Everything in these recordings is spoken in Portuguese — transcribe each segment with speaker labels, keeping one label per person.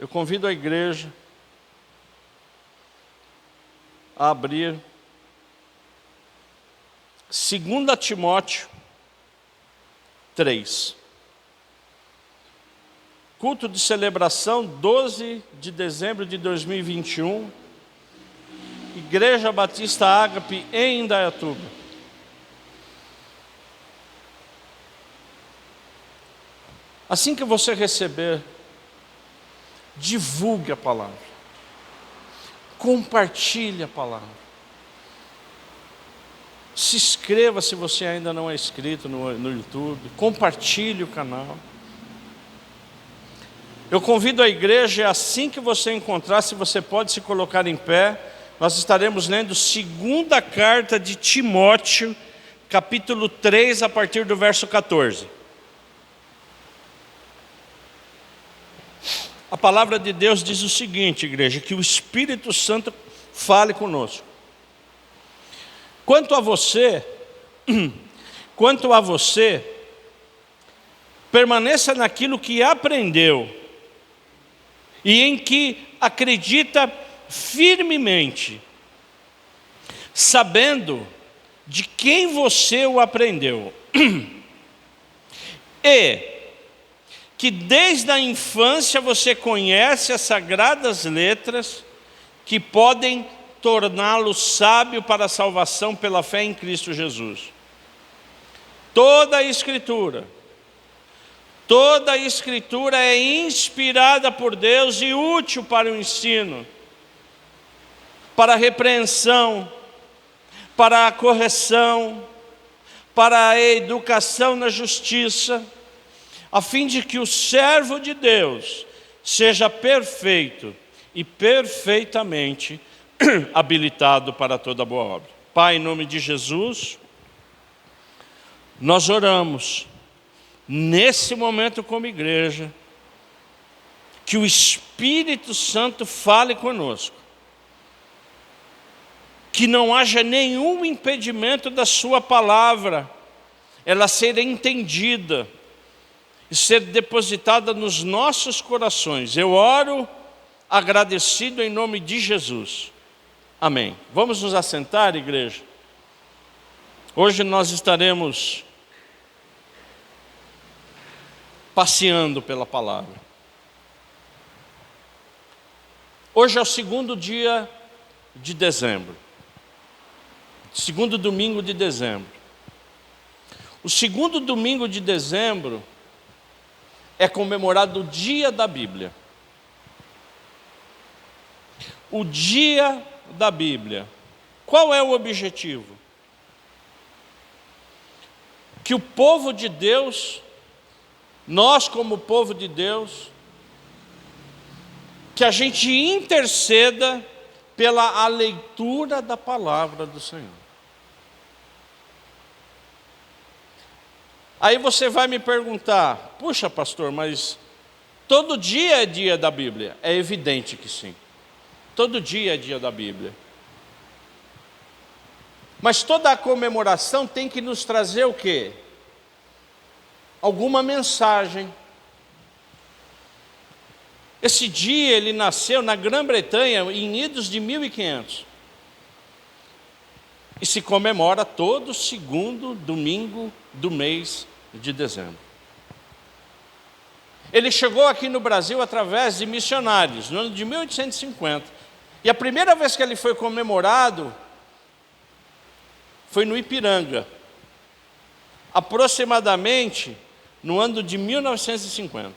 Speaker 1: Eu convido a igreja a abrir 2 Timóteo 3. Culto de celebração, 12 de dezembro de 2021. Igreja Batista Ágape em Indaiatuba. Assim que você receber, divulgue a palavra. Compartilhe a palavra. Se inscreva se você ainda não é inscrito no YouTube. Compartilhe o canal. Eu convido a igreja, assim que você encontrar, se você pode se colocar em pé, nós estaremos lendo 2ª carta de Timóteo, capítulo 3, a partir do verso 14. A palavra de Deus diz o seguinte, igreja, que o Espírito Santo fale conosco. Quanto a você, permaneça naquilo que aprendeu e em que acredita firmemente, sabendo de quem você o aprendeu, e que desde a infância você conhece as sagradas letras que podem torná-lo sábio para a salvação pela fé em Cristo Jesus. Toda a Escritura é inspirada por Deus e útil para o ensino, para a repreensão, para a correção, para a educação na justiça, a fim de que o servo de Deus seja perfeito e perfeitamente habilitado para toda boa obra. Pai, em nome de Jesus, nós oramos nesse momento como igreja, que o Espírito Santo fale conosco, que não haja nenhum impedimento da sua palavra, ela ser entendida e ser depositada nos nossos corações. Eu oro agradecido em nome de Jesus. Amém. Vamos nos assentar, igreja? Hoje nós estaremos passeando pela palavra. Hoje é o 2º dia de dezembro. 2º domingo de dezembro. O 2º domingo de dezembro é comemorado o Dia da Bíblia. O Dia da Bíblia. Qual é o objetivo? Que o povo de Deus, nós como povo de Deus, que a gente interceda pela a leitura da palavra do Senhor. Aí você vai me perguntar, puxa pastor, mas todo dia é dia da Bíblia? É evidente que sim. Todo dia é dia da Bíblia. Mas toda a comemoração tem que nos trazer o quê? Alguma mensagem. Esse dia ele nasceu na Grã-Bretanha em idos de 1500. E se comemora todo 2º domingo do mês de dezembro. Ele chegou aqui no Brasil através de missionários, no ano de 1850. E a primeira vez que ele foi comemorado foi no Ipiranga, aproximadamente no ano de 1950.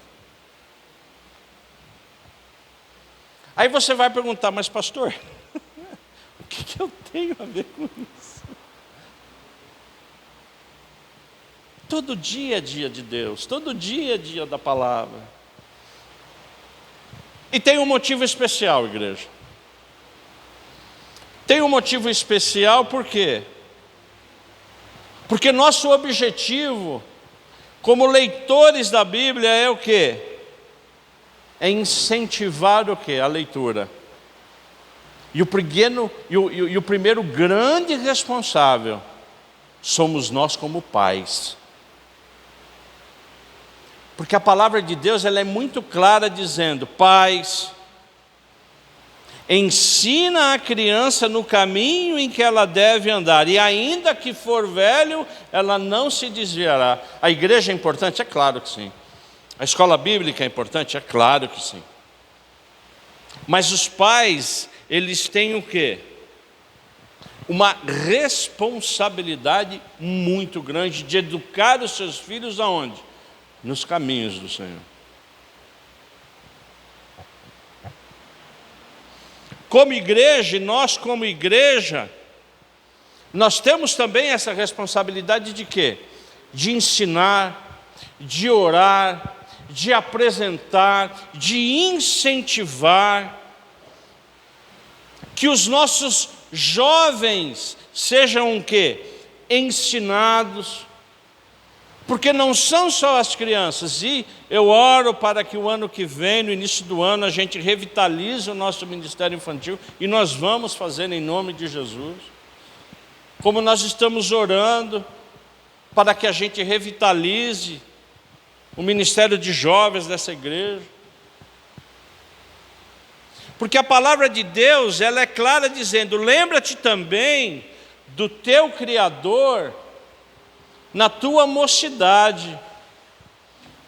Speaker 1: Aí você vai perguntar, mas pastor, o que eu tenho a ver com isso? Todo dia é dia de Deus, todo dia é dia da palavra. E tem um motivo especial, igreja. Tem um motivo especial por quê? Porque nosso objetivo, como leitores da Bíblia, é o quê? É incentivar o quê? A leitura. E o primeiro grande responsável somos nós como pais. Porque a palavra de Deus ela é muito clara dizendo: pais, ensina a criança no caminho em que ela deve andar, e ainda que for velho, ela não se desviará. A igreja é importante? É claro que sim. A escola bíblica é importante? É claro que sim. Mas os pais, eles têm o quê? Uma responsabilidade muito grande de educar os seus filhos aonde? Nos caminhos do Senhor. Como igreja, nós como igreja, nós temos também essa responsabilidade de quê? De ensinar, de orar, de apresentar, de incentivar, que os nossos jovens sejam o quê? Ensinados, porque não são só as crianças, e eu oro para que o ano que vem, no início do ano, a gente revitalize o nosso ministério infantil, e nós vamos fazer em nome de Jesus, como nós estamos orando para que a gente revitalize o ministério de jovens dessa igreja. Porque a palavra de Deus, ela é clara dizendo: lembra-te também do teu Criador na tua mocidade,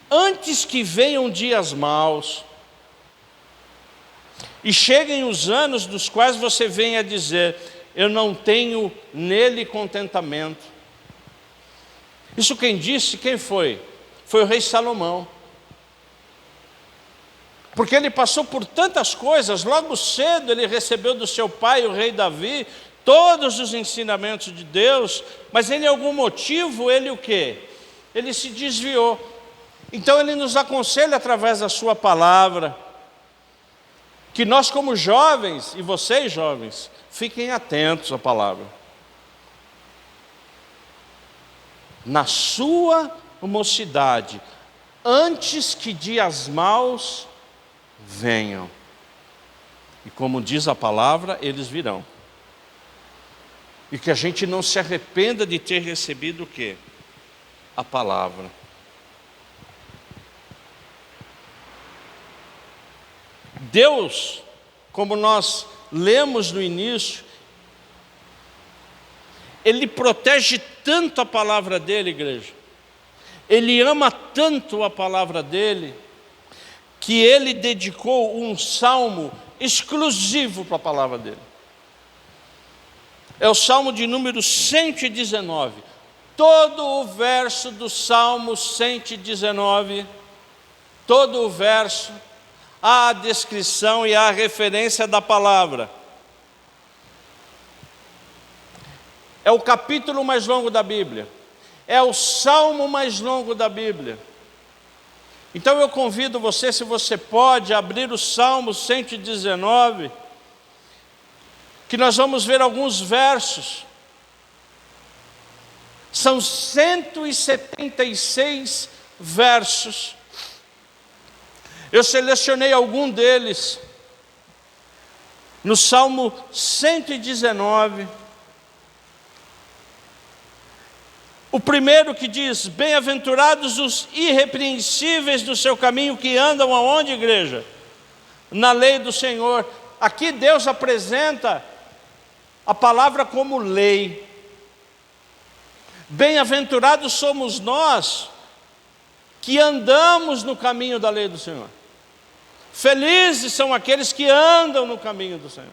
Speaker 1: antes que venham dias maus, e cheguem os anos dos quais você venha dizer: eu não tenho nele contentamento. Isso quem disse, quem foi? Foi o rei Salomão. Porque ele passou por tantas coisas, logo cedo ele recebeu do seu pai, o rei Davi, todos os ensinamentos de Deus, mas em algum motivo ele o quê? Ele se desviou. Então ele nos aconselha através da sua palavra, que nós como jovens, e vocês jovens, fiquem atentos à palavra. Na sua mocidade, antes que dias maus venham. E como diz a palavra, eles virão. E que a gente não se arrependa de ter recebido o quê? A palavra. Deus, como nós lemos no início, Ele protege tanto a palavra dEle, igreja. Ele ama tanto a palavra dEle, que Ele dedicou um salmo exclusivo para a palavra dEle. É o salmo de número 119. Todo o verso do salmo 119, todo o verso, há a descrição e há a referência da palavra. É o capítulo mais longo da Bíblia. É o salmo mais longo da Bíblia. Então eu convido você, se você pode, abrir o salmo 119, que nós vamos ver alguns versos. São 176 versos. Eu selecionei algum deles. No Salmo 119, o primeiro que diz: bem-aventurados os irrepreensíveis do seu caminho, que andam aonde, igreja? Na lei do Senhor. Aqui Deus apresenta a palavra como lei. Bem-aventurados somos nós que andamos no caminho da lei do Senhor. Felizes são aqueles que andam no caminho do Senhor.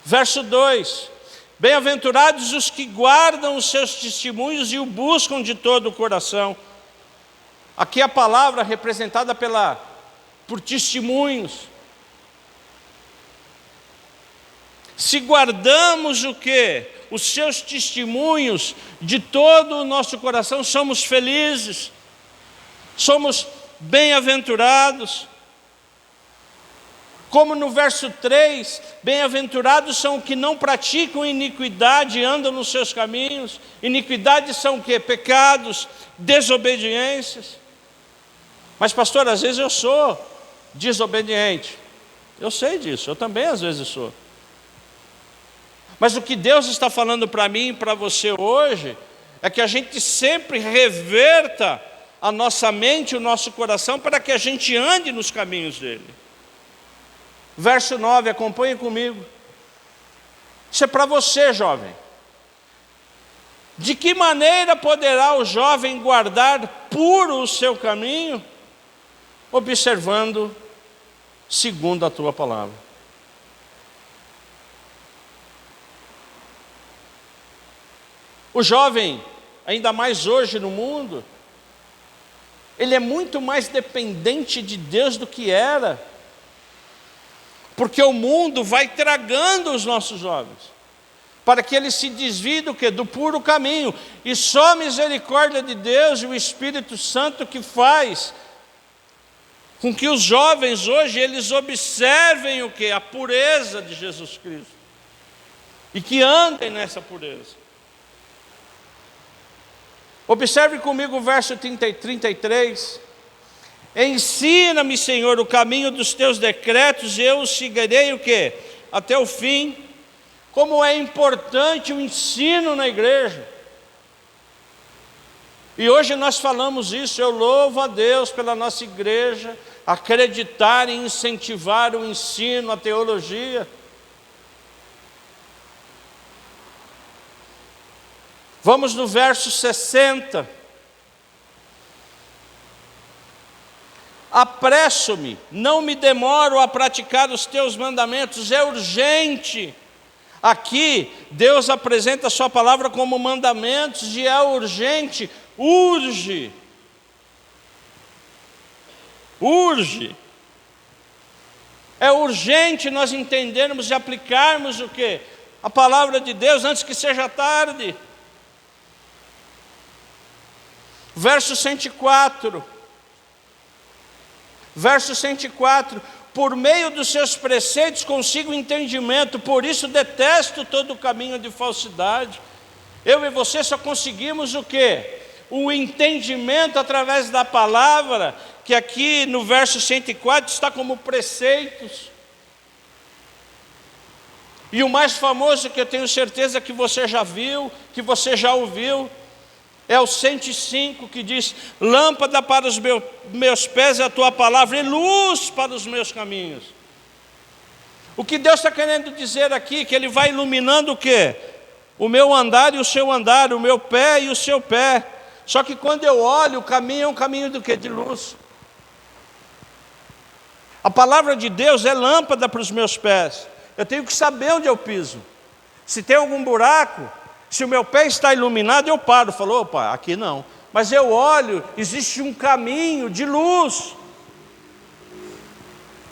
Speaker 1: Verso 2: bem-aventurados os que guardam os seus testemunhos e o buscam de todo o coração. Aqui a palavra representada por testemunhos. Se guardamos o quê? Os seus testemunhos de todo o nosso coração, somos felizes, somos bem-aventurados. Como no verso 3, bem-aventurados são os que não praticam iniquidade e andam nos seus caminhos. Iniquidade são o quê? Pecados, desobediências. Mas pastor, às vezes eu sou desobediente. Eu sei disso, eu também às vezes sou. Mas o que Deus está falando para mim e para você hoje é que a gente sempre reverta a nossa mente, o nosso coração, para que a gente ande nos caminhos dele. Verso 9, acompanhe comigo. Isso é para você, jovem. De que maneira poderá o jovem guardar puro o seu caminho? Observando segundo a tua palavra. O jovem, ainda mais hoje no mundo, ele é muito mais dependente de Deus do que era, porque o mundo vai tragando os nossos jovens, para que eles se desviem do quê? Do puro caminho, e só a misericórdia de Deus e o Espírito Santo que faz com que os jovens hoje, eles observem o quê? A pureza de Jesus Cristo, e que andem nessa pureza. Observe comigo o verso 33. Ensina-me, Senhor, o caminho dos teus decretos, e eu os seguirei o quê? Até o fim. Como é importante o ensino na igreja. E hoje nós falamos isso, eu louvo a Deus pela nossa igreja, acreditar e incentivar o ensino, a teologia. Vamos no verso 60. Apresso-me, não me demoro a praticar os teus mandamentos, é urgente. Aqui, Deus apresenta a sua palavra como mandamentos e é urgente, urge. Urge. É urgente nós entendermos e aplicarmos o quê? A palavra de Deus antes que seja tarde. Verso 104. Verso 104. Por meio dos seus preceitos consigo entendimento, por isso detesto todo o caminho de falsidade. Eu e você só conseguimos o quê? O entendimento através da palavra, que aqui no verso 104 está como preceitos. E o mais famoso, que eu tenho certeza que você já viu, que você já ouviu, é o 105, que diz: lâmpada para os meus pés é a tua palavra, e luz para os meus caminhos. O que Deus está querendo dizer aqui, que Ele vai iluminando o quê? O meu andar e o seu andar, o meu pé e o seu pé. Só que quando eu olho, o caminho é um caminho do quê? De luz. A palavra de Deus é lâmpada para os meus pés. Eu tenho que saber onde eu piso. Se tem algum buraco, se o meu pé está iluminado, eu paro. Falo, opa, aqui não. Mas eu olho, existe um caminho de luz.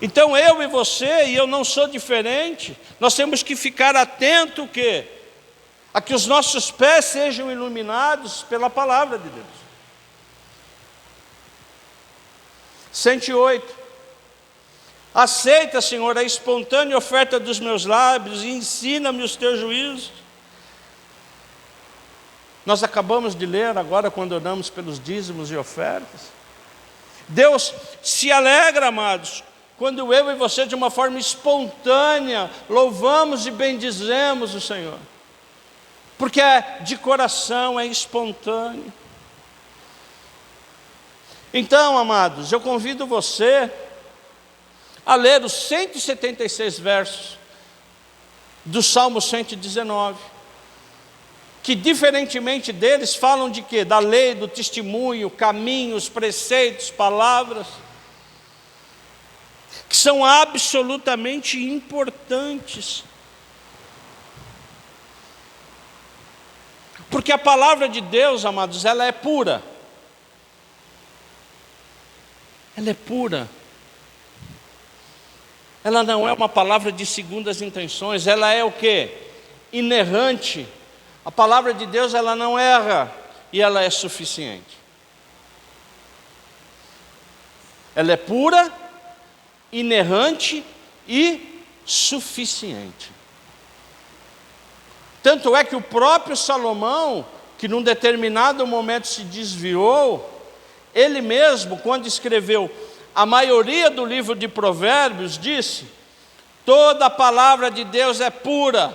Speaker 1: Então eu e você, e eu não sou diferente, nós temos que ficar atento o quê? A que os nossos pés sejam iluminados pela palavra de Deus. 108. Aceita, Senhor, a espontânea oferta dos meus lábios e ensina-me os teus juízos. Nós acabamos de ler agora, quando oramos pelos dízimos e ofertas. Deus se alegra, amados, quando eu e você, de uma forma espontânea, louvamos e bendizemos o Senhor. Porque é de coração, é espontâneo. Então, amados, eu convido você a ler os 176 versos do Salmo 119. Que diferentemente deles falam de quê? Da lei, do testemunho, caminhos, preceitos, palavras, que são absolutamente importantes. Porque a palavra de Deus, amados, ela é pura. Ela é pura. Ela não é uma palavra de segundas intenções, ela é o quê? Inerrante. A palavra de Deus, ela não erra, e ela é suficiente. Ela é pura, inerrante e suficiente. Tanto é que o próprio Salomão, que num determinado momento se desviou, ele mesmo, quando escreveu a maioria do livro de Provérbios, disse: toda a palavra de Deus é pura,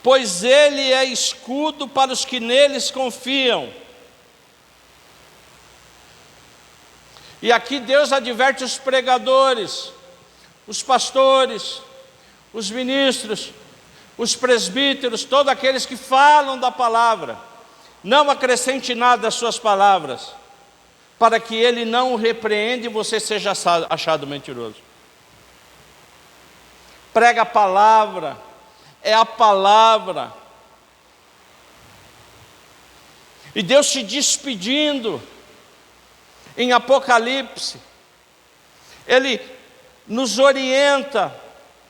Speaker 1: pois ele é escudo para os que neles confiam. E aqui Deus adverte os pregadores, os pastores, os ministros, os presbíteros, todos aqueles que falam da palavra. Não acrescente nada às suas palavras, para que ele não o repreenda e você seja achado mentiroso. Prega a palavra, é a palavra. E Deus se despedindo em Apocalipse, Ele nos orienta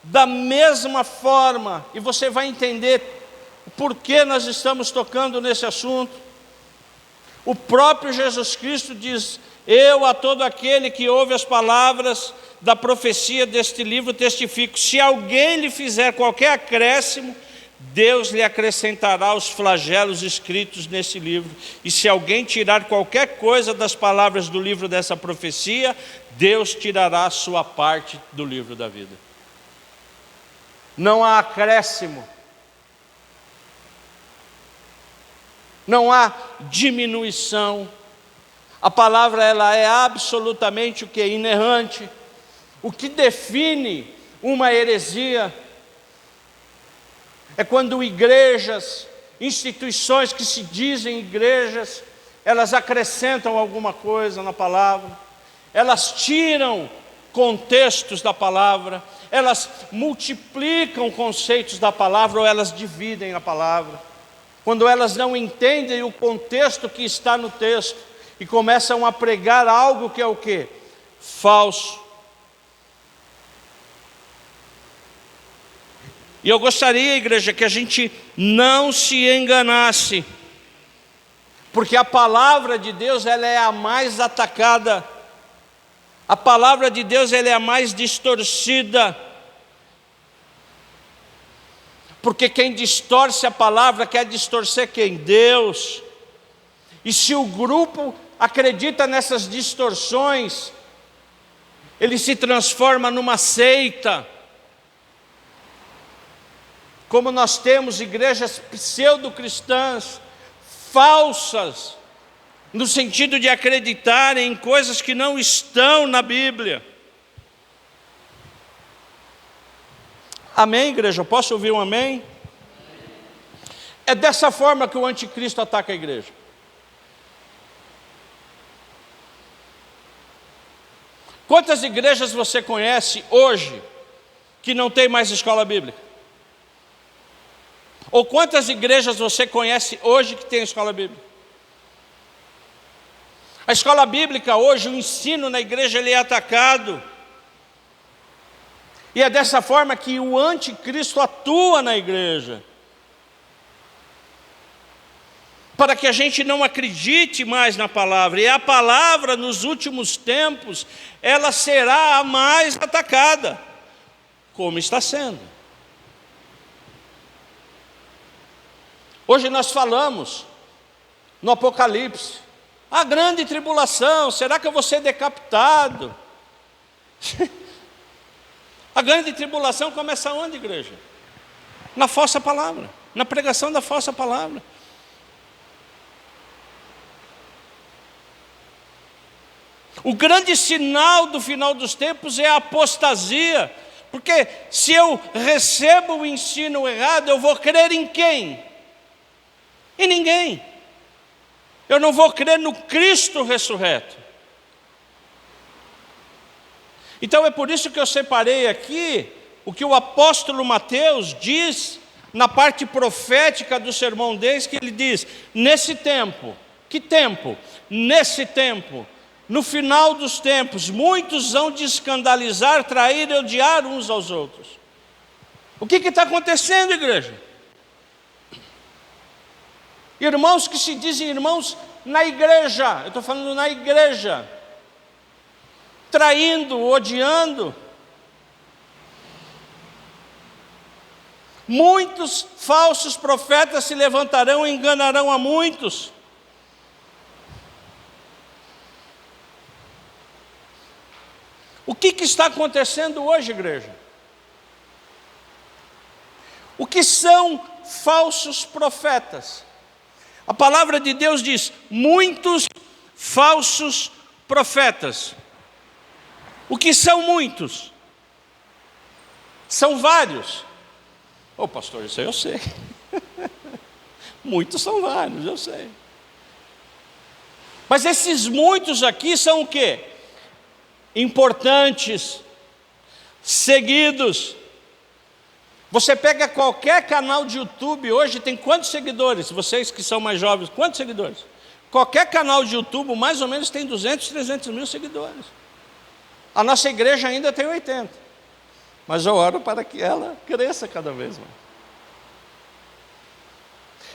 Speaker 1: da mesma forma, e você vai entender por que nós estamos tocando nesse assunto. O próprio Jesus Cristo diz: eu a todo aquele que ouve as palavras da profecia deste livro testifico, se alguém lhe fizer qualquer acréscimo, Deus lhe acrescentará os flagelos escritos nesse livro, e se alguém tirar qualquer coisa das palavras do livro dessa profecia, Deus tirará a sua parte do livro da vida. Não há acréscimo, não há diminuição. A palavra, ela é absolutamente o que? Inerrante. O que define uma heresia é quando igrejas, instituições que se dizem igrejas, elas acrescentam alguma coisa na palavra, elas tiram contextos da palavra, elas multiplicam conceitos da palavra ou elas dividem a palavra. Quando elas não entendem o contexto que está no texto e começam a pregar algo que é o quê? Falso. E eu gostaria, igreja, que a gente não se enganasse, porque a palavra de Deus, ela é a mais atacada, a palavra de Deus, ela é a mais distorcida, porque quem distorce a palavra quer distorcer quem? Deus. E se o grupo acredita nessas distorções, ele se transforma numa seita. Como nós temos igrejas pseudo-cristãs, falsas, no sentido de acreditarem em coisas que não estão na Bíblia. Amém, igreja? Posso ouvir um amém? É dessa forma que o anticristo ataca a igreja. Quantas igrejas você conhece hoje que não tem mais escola bíblica? Ou quantas igrejas você conhece hoje que tem escola bíblica? A escola bíblica hoje, o ensino na igreja, ele é atacado. E é dessa forma que o anticristo atua na igreja, para que a gente não acredite mais na palavra. E a palavra, nos últimos tempos, ela será a mais atacada, como está sendo. Hoje nós falamos no Apocalipse, a grande tribulação, será que eu vou ser decapitado? A grande tribulação começa onde, igreja? Na falsa palavra, na pregação da falsa palavra. O grande sinal do final dos tempos é a apostasia, porque se eu recebo o ensino errado, eu vou crer em quem? Em ninguém. Eu não vou crer no Cristo ressurreto. Então é por isso que eu separei aqui o que o apóstolo Mateus diz na parte profética do sermão deles, que ele diz: nesse tempo, que tempo? Nesse tempo, no final dos tempos, muitos hão de escandalizar, trair e odiar uns aos outros. O que está acontecendo, igreja? Irmãos que se dizem irmãos na igreja, eu estou falando na igreja, traindo, odiando. Muitos falsos profetas se levantarão e enganarão a muitos. O que está acontecendo hoje, igreja? O que são falsos profetas. A palavra de Deus diz: muitos falsos profetas. O que são muitos? São vários. Ô pastor, isso aí eu sei. Muitos são vários, eu sei. Mas esses muitos aqui são o quê? Importantes, seguidos. Você pega qualquer canal de YouTube hoje, tem quantos seguidores? Vocês que são mais jovens, quantos seguidores? Qualquer canal de YouTube, mais ou menos, tem 200, 300 mil seguidores. A nossa igreja ainda tem 80. Mas eu oro para que ela cresça cada vez mais.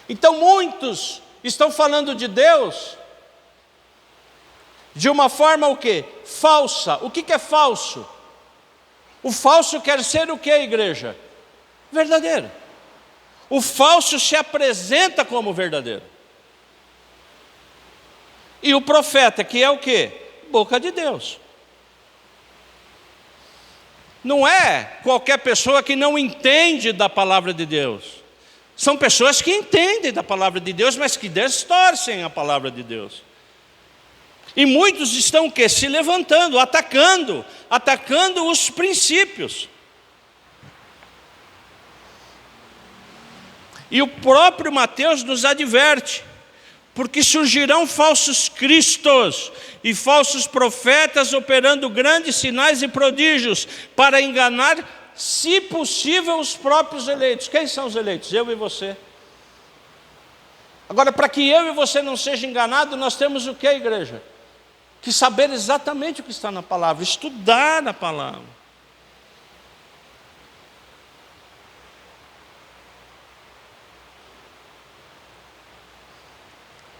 Speaker 1: Então muitos estão falando de Deus de uma forma o quê? Falsa. O que é falso? O falso quer ser o que, igreja? Verdadeiro. O falso se apresenta como verdadeiro. E o profeta, que é o quê? Boca de Deus. Não é qualquer pessoa que não entende da palavra de Deus. São pessoas que entendem da palavra de Deus, mas que distorcem a palavra de Deus. E muitos estão o quê? Se levantando, atacando os princípios. E o próprio Mateus nos adverte: porque surgirão falsos cristos e falsos profetas operando grandes sinais e prodígios para enganar, se possível, os próprios eleitos. Quem são os eleitos? Eu e você. Agora, para que eu e você não seja enganado, nós temos o que, igreja? Que saber exatamente o que está na palavra, estudar a palavra.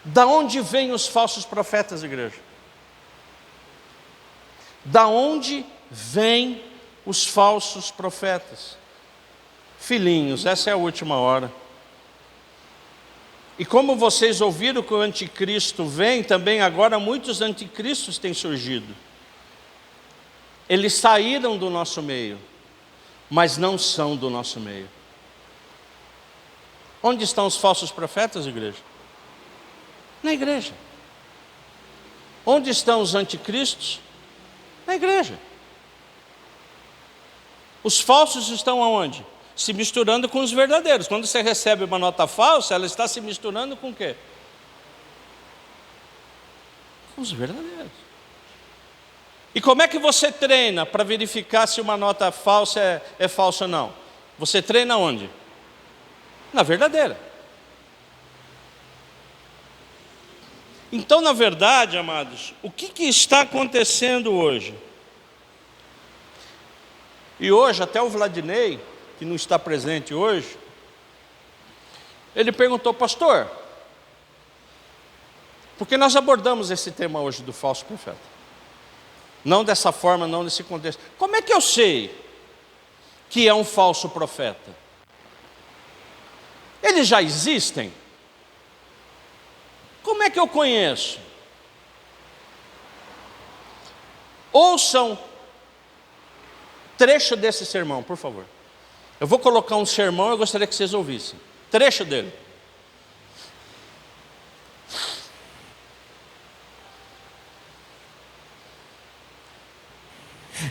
Speaker 1: Da onde vêm os falsos profetas, igreja? Da onde vêm os falsos profetas? Filhinhos, essa é a última hora. E como vocês ouviram que o anticristo vem, também agora muitos anticristos têm surgido. Eles saíram do nosso meio, mas não são do nosso meio. Onde estão os falsos profetas, igreja? Na igreja. Onde estão os anticristos? Na igreja. Os falsos estão aonde? Se misturando com os verdadeiros. Quando você recebe uma nota falsa, ela está se misturando com o quê? Com os verdadeiros. E como é que você treina para verificar se uma nota falsa é falsa ou não? Você treina onde? Na verdadeira. Então, na verdade, amados, o que está acontecendo hoje? E hoje, até o Vladinei, que não está presente hoje, ele perguntou: pastor, porque nós abordamos esse tema hoje do falso profeta? Não dessa forma, não nesse contexto. Como é que eu sei que é um falso profeta? Eles já existem? Como é que eu conheço? Ouçam trecho desse sermão, por favor. Eu vou colocar um sermão, eu gostaria que vocês ouvissem. Trecho dele.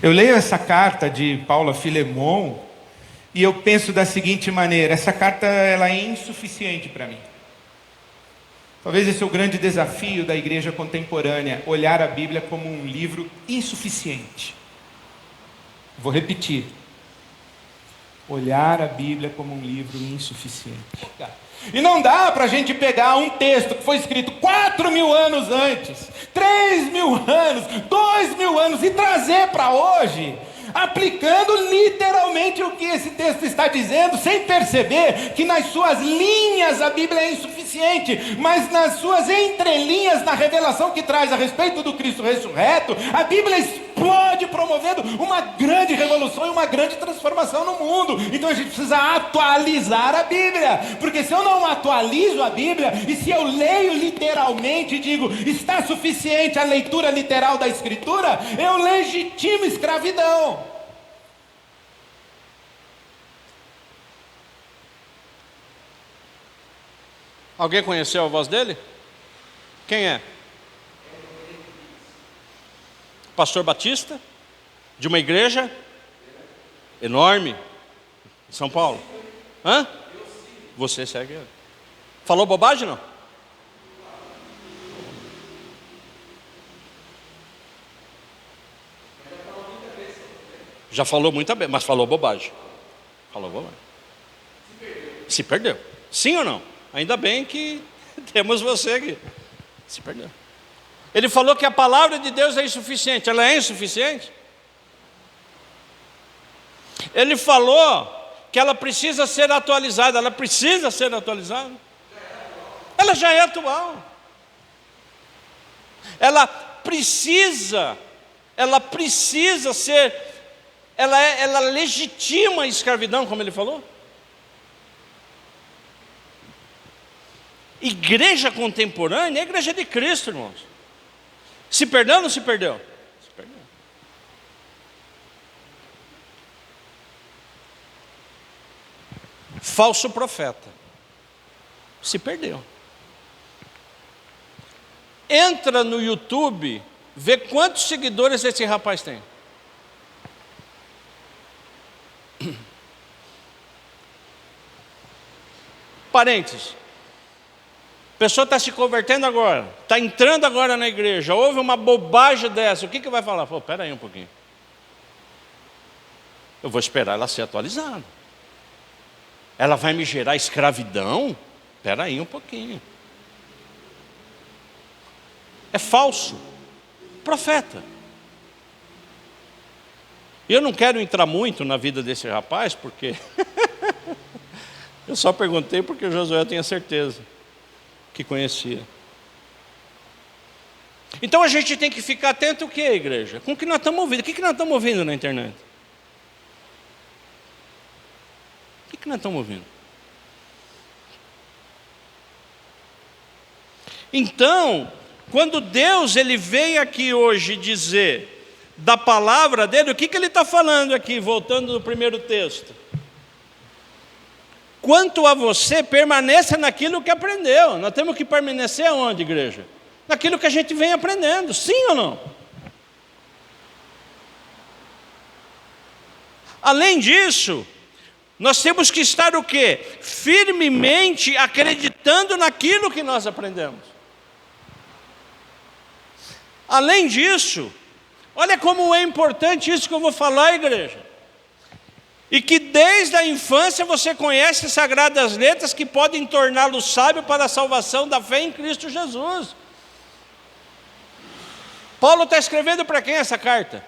Speaker 2: Eu leio essa carta de Paulo a Filemon e eu penso da seguinte maneira: essa carta ela é insuficiente para mim. Talvez esse é o grande desafio da igreja contemporânea, olhar a Bíblia como um livro insuficiente. Vou repetir. Olhar a Bíblia como um livro insuficiente. E não dá para a gente pegar um texto que foi escrito 4.000 anos antes, 3.000 anos, 2.000 anos e trazer para hoje, aplicando literalmente o que esse texto está dizendo, sem perceber que nas suas linhas a Bíblia é insuficiente, mas nas suas entrelinhas, na revelação que traz a respeito do Cristo ressurreto, a Bíblia explode, promovendo uma grande revolução e uma grande transformação no mundo. Então a gente precisa atualizar a Bíblia, porque se eu não atualizo a Bíblia, e se eu leio literalmente e digo, está suficiente a leitura literal da Escritura, eu legitimo escravidão.
Speaker 1: Alguém conheceu a voz dele? Quem é? Pastor Batista, de uma igreja enorme, em São Paulo. Hã? Você segue ele. Falou bobagem, não? Já falou muita bem, mas falou bobagem. Falou bobagem. Se perdeu. Sim ou não? Ainda bem que temos você aqui. Se perdeu. Ele falou que a palavra de Deus é insuficiente. Ela é insuficiente? Ele falou que ela precisa ser atualizada. Ela precisa ser atualizada? Ela já é atual. Ela precisa ser, ela legitima a escravidão, como ele falou. Igreja contemporânea é a igreja de Cristo, irmãos. Se perdeu ou não se perdeu? Se perdeu. Falso profeta. Se perdeu. Entra no YouTube, vê quantos seguidores esse rapaz tem. Parênteses. A pessoa está se convertendo agora, está entrando agora na igreja, ouve uma bobagem dessa, o que vai falar? Pô, espera aí um pouquinho. Eu vou esperar ela ser atualizada. Ela vai me gerar escravidão? Espera aí um pouquinho. É falso. Profeta. Eu não quero entrar muito na vida desse rapaz, porque eu só perguntei porque o Josué tinha certeza que conhecia. Então a gente tem que ficar atento o que, igreja? Com o que nós estamos ouvindo. O que nós estamos ouvindo na internet? O que nós estamos ouvindo? Então, quando Deus ele veio aqui hoje dizer da palavra dele, o que ele está falando aqui, voltando no primeiro texto? Quanto a você, permaneça naquilo que aprendeu. Nós temos que permanecer aonde, igreja? Naquilo que a gente vem aprendendo, sim ou não? Além disso, nós temos que estar o quê? Firmemente acreditando naquilo que nós aprendemos. Além disso, olha como é importante isso que eu vou falar, igreja. E que desde a infância você conhece as sagradas letras que podem torná-lo sábio para a salvação da fé em Cristo Jesus. Paulo está escrevendo para quem essa carta?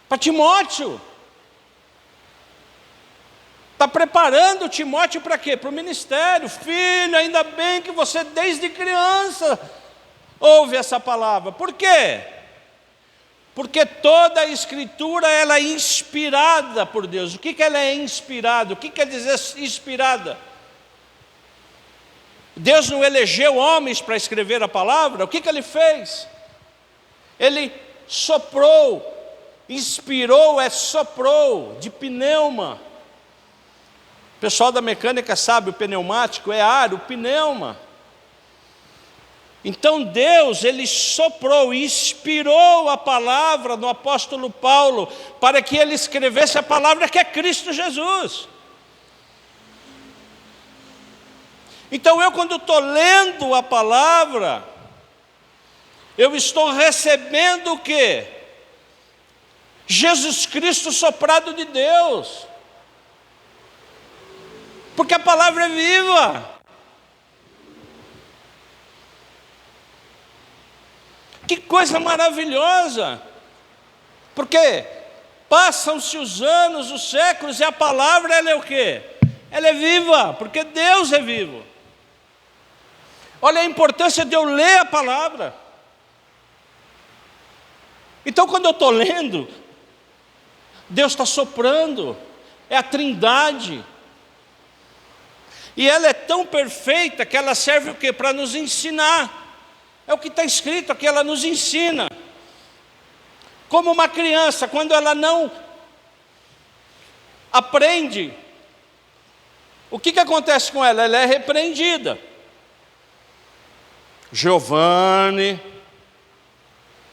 Speaker 1: Para Timóteo. Está preparando Timóteo para quê? Para o ministério. Filho, ainda bem que você desde criança ouve essa palavra. Por quê? Porque toda a escritura ela é inspirada por Deus. O que ela é inspirada? O que quer dizer inspirada? Deus não elegeu homens para escrever a palavra? O que ele fez? Ele soprou, inspirou soprou, de pneuma. O pessoal da mecânica sabe, o pneumático é ar, o pneuma. Então Deus, ele soprou, inspirou a palavra no apóstolo Paulo, para que ele escrevesse a palavra que é Cristo Jesus. Então eu quando estou lendo a palavra, eu estou recebendo o quê? Jesus Cristo soprado de Deus. Porque a palavra é viva. Que coisa maravilhosa, porque passam-se os anos, os séculos, e a palavra ela é o quê? Ela é viva, porque Deus é vivo. Olha a importância de eu ler a palavra. Então quando eu estou lendo, Deus está soprando, é a Trindade. E ela é tão perfeita que ela serve o quê? Para nos ensinar. É o que está escrito aqui, ela nos ensina. Como uma criança, quando ela não aprende, o que acontece com ela? Ela é repreendida. Giovanni.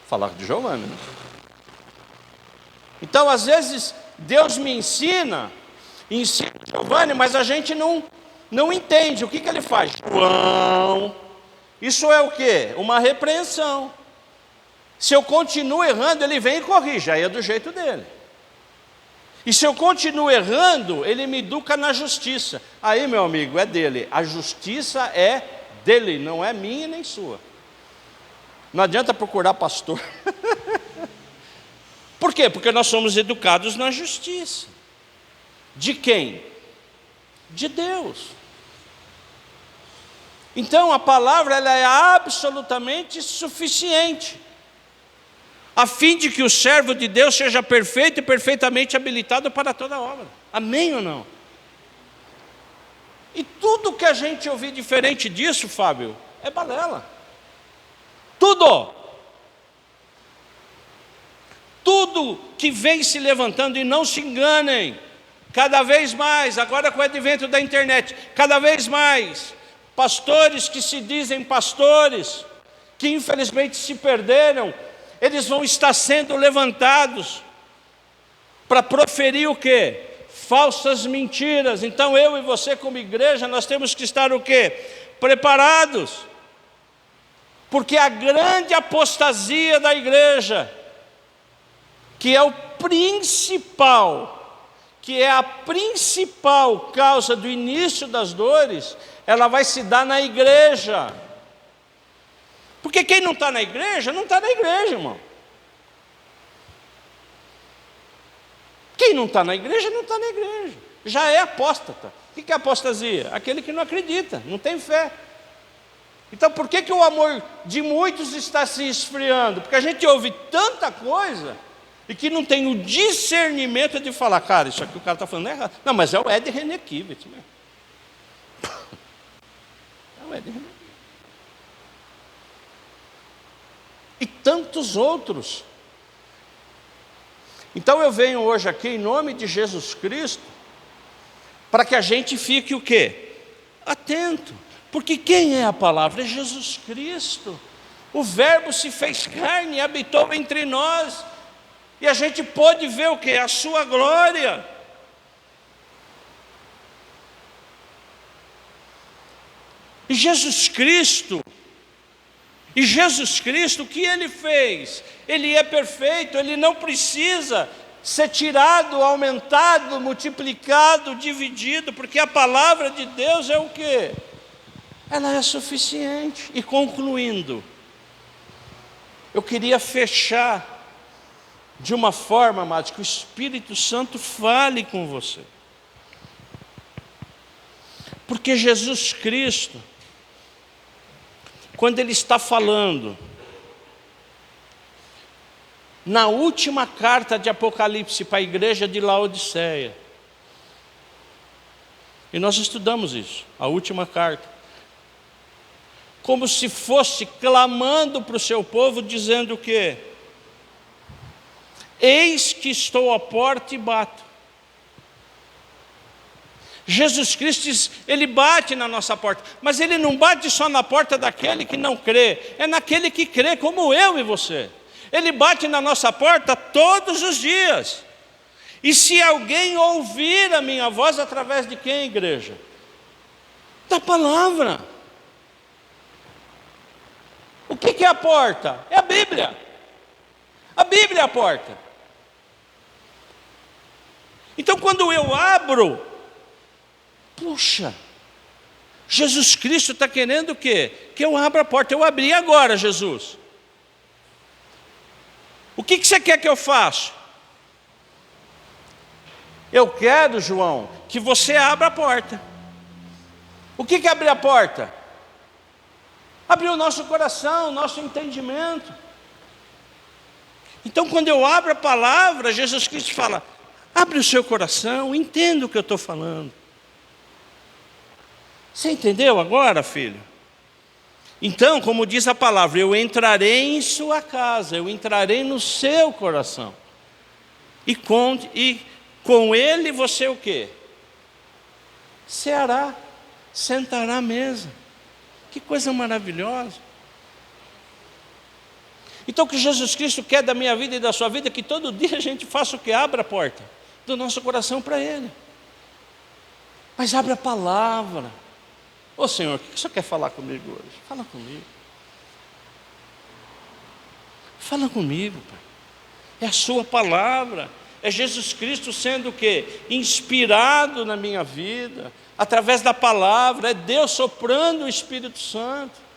Speaker 1: Falar de Giovanni, né? Então, às vezes, Deus me ensina Giovanni, mas a gente não entende. O que ele faz? João. Isso é o quê? Uma repreensão. Se eu continuo errando, ele vem e corrige, aí é do jeito dele. E se eu continuo errando, ele me educa na justiça. Aí, meu amigo, é dele. A justiça é dele, não é minha nem sua. Não adianta procurar pastor. Por quê? Porque nós somos educados na justiça. De quem? De Deus. Então a palavra ela é absolutamente suficiente, a fim de que o servo de Deus seja perfeito e perfeitamente habilitado para toda obra. Amém ou não? E tudo que a gente ouvir diferente disso, Fábio, é balela. Tudo que vem se levantando, e não se enganem, cada vez mais, agora com o advento da internet, cada vez mais, pastores que se dizem pastores, que infelizmente se perderam, eles vão estar sendo levantados para proferir o quê? Falsas mentiras. Então eu e você como igreja, nós temos que estar o quê? Preparados. Porque a grande apostasia da igreja, que é a principal causa do início das dores, ela vai se dar na igreja. Porque quem não está na igreja, não está na igreja, irmão. Quem não está na igreja, não está na igreja. Já é apóstata. O que é apostasia? Aquele que não acredita, não tem fé. Então por que o amor de muitos está se esfriando? Porque a gente ouve tanta coisa e que não tem o discernimento de falar, cara, isso aqui o cara está falando é errado. Não, mas é o Ed René Kivitz mesmo. É o Ed René. E tantos outros. Então eu venho hoje aqui em nome de Jesus Cristo, para que a gente fique o quê? Atento. Porque quem é a palavra? É Jesus Cristo. O Verbo se fez carne e habitou entre nós. E a gente pôde ver o quê? A sua glória. E Jesus Cristo, o que Ele fez? Ele é perfeito, Ele não precisa ser tirado, aumentado, multiplicado, dividido, porque a palavra de Deus é o quê? Ela é suficiente. E concluindo, eu queria fechar de uma forma, amados, que o Espírito Santo fale com você. Porque Jesus Cristo, quando Ele está falando, na última carta de Apocalipse para a igreja de Laodiceia, e nós estudamos isso, a última carta, como se fosse clamando para o seu povo, dizendo o quê? Eis que estou à porta e bato. Jesus Cristo, Ele bate na nossa porta, mas Ele não bate só na porta daquele que não crê, é naquele que crê, como eu e você. Ele bate na nossa porta todos os dias. E se alguém ouvir a minha voz, através de quem, igreja? Da palavra. O que é a porta? É a Bíblia. A Bíblia é a porta. Então quando eu abro, puxa, Jesus Cristo está querendo o quê? Que eu abra a porta. Eu abri agora, Jesus. O que você quer que eu faça? Eu quero, João, que você abra a porta. O que é abrir a porta? Abrir o nosso coração, o nosso entendimento. Então quando eu abro a palavra, Jesus Cristo fala, abre o seu coração, entenda o que eu estou falando. Você entendeu agora, filho? Então, como diz a palavra, eu entrarei em sua casa, eu entrarei no seu coração. E com ele você o quê? Ceará, sentará à mesa. Que coisa maravilhosa. Então o que Jesus Cristo quer da minha vida e da sua vida é que todo dia a gente faça o que? Abra a porta do nosso coração para Ele. Mas abre a palavra. Ô Senhor, o que o Senhor quer falar comigo hoje? Fala comigo. Fala comigo, Pai. É a sua palavra. É Jesus Cristo sendo o quê? Inspirado na minha vida, através da palavra. É Deus soprando o Espírito Santo.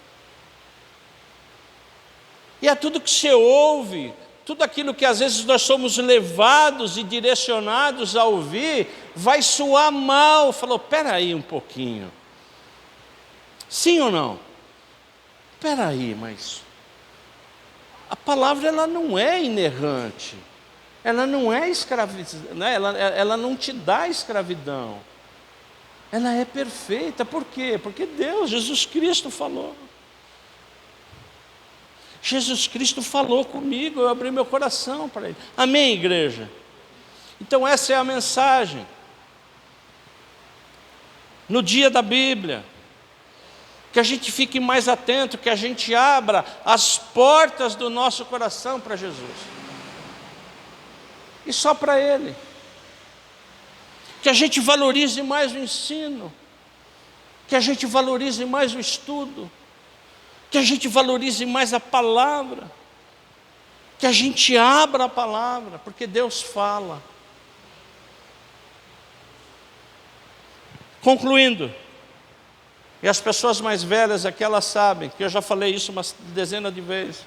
Speaker 1: E é tudo que você ouve, tudo aquilo que às vezes nós somos levados e direcionados a ouvir, vai soar mal. Falou, espera aí um pouquinho. Sim ou não? Espera aí, mas a palavra ela não é inerrante. Ela não é escravidão, né? Ela não te dá escravidão. Ela é perfeita. Por quê? Porque Deus, Jesus Cristo falou. Jesus Cristo falou comigo, eu abri meu coração para Ele. Amém, igreja? Então essa é a mensagem. No dia da Bíblia, que a gente fique mais atento, que a gente abra as portas do nosso coração para Jesus. E só para Ele. Que a gente valorize mais o ensino, que a gente valorize mais o estudo, que a gente valorize mais a palavra, que a gente abra a palavra, porque Deus fala. Concluindo, e as pessoas mais velhas aqui, elas sabem, que eu já falei isso umas dezenas de vezes.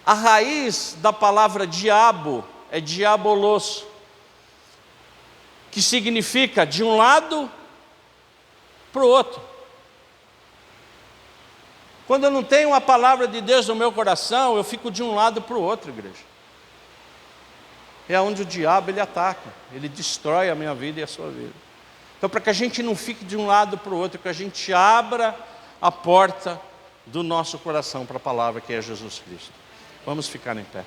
Speaker 1: A raiz da palavra diabo é diabolos, que significa de um lado para o outro. Quando eu não tenho a palavra de Deus no meu coração, eu fico de um lado para o outro, igreja. É onde o diabo ele ataca, ele destrói a minha vida e a sua vida. Então, para que a gente não fique de um lado para o outro, que a gente abra a porta do nosso coração para a palavra que é Jesus Cristo. Vamos ficar em pé.